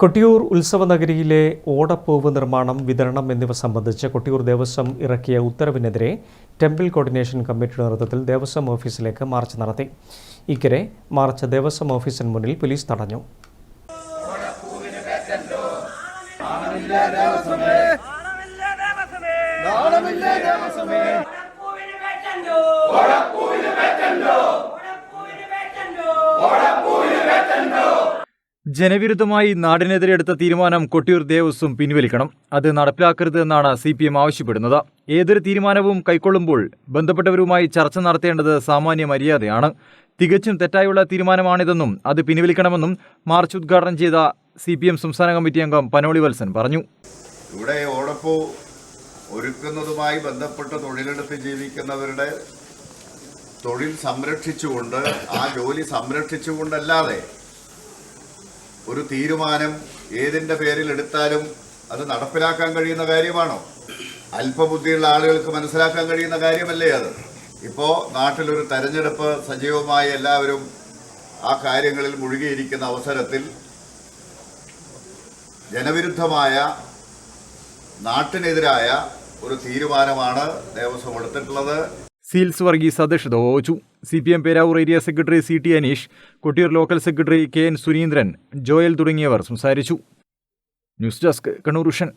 കൊട്ടിയൂർ ഉത്സവനഗരിയിലെ ഓടപ്പൂവ് നിർമ്മാണം, വിതരണം എന്നിവ സംബന്ധിച്ച് കൊട്ടിയൂർ ദേവസ്വം ഇറക്കിയ ഉത്തരവിനെതിരെ ടെമ്പിൾ കോർഡിനേഷൻ കമ്മിറ്റിയുടെ നേതൃത്വത്തിൽ ദേവസ്വം ഓഫീസിലേക്ക് മാർച്ച് നടത്തി. ഇക്കരെ മാർച്ച് ദേവസ്വം ഓഫീസിന് മുന്നിൽ പോലീസ് തടഞ്ഞു. ജനവിരുദ്ധമായി നാടിനെതിരെ എടുത്ത തീരുമാനം കൊട്ടിയൂർ ദേവസ്വം പിൻവലിക്കണം. അത് നടപ്പിലാക്കരുത് എന്നാണ് CPM ആവശ്യപ്പെടുന്നത്. ഏതൊരു തീരുമാനവും കൈക്കൊള്ളുമ്പോൾ ബന്ധപ്പെട്ടവരുമായി ചർച്ച നടത്തേണ്ടത് സാമാന്യ മര്യാദയാണ്. തികച്ചും തെറ്റായുള്ള തീരുമാനമാണിതെന്നും അത് പിൻവലിക്കണമെന്നും മാർച്ച് ഉദ്ഘാടനം ചെയ്ത CPM സംസ്ഥാന കമ്മിറ്റി അംഗം പനോളി വത്സൻ പറഞ്ഞു. ഇവിടെ ഓടപ്പൂ ഒരുക്കുന്നതുമായി ബന്ധപ്പെട്ട് തൊഴിലെടുത്ത് ജീവിക്കുന്നവരുടെ തൊഴിൽ സംരക്ഷിച്ചുകൊണ്ട്, ആ ജോലി സംരക്ഷിച്ചുകൊണ്ടല്ലാതെ ഒരു തീരുമാനം ഏതിൻ്റെ പേരിൽ എടുത്താലും അത് നടപ്പിലാക്കാൻ കഴിയുന്ന കാര്യമാണോ? അല്പബുദ്ധിയുള്ള ആളുകൾക്ക് മനസ്സിലാക്കാൻ കഴിയുന്ന കാര്യമല്ലേ അത്? ഇപ്പോൾ നാട്ടിലൊരു തെരഞ്ഞെടുപ്പ് സജീവമായി എല്ലാവരും ആ കാര്യങ്ങളിൽ മുഴുകിയിരിക്കുന്ന അവസരത്തിൽ ജനവിരുദ്ധമായ, നാട്ടിനെതിരായ ഒരു തീരുമാനമാണ് ദേവസ്വം എടുത്തിട്ടുള്ളത്. സീൽസ് വർഗീസ് അധ്യക്ഷത വഹിച്ചു. CPM Peravoor area secretary CT Aneesh, Kottiyoor local secretary KN Suneendran, Joel തുടങ്ങിയവർ സംസാരിച്ചു. News desk, Kannur vision.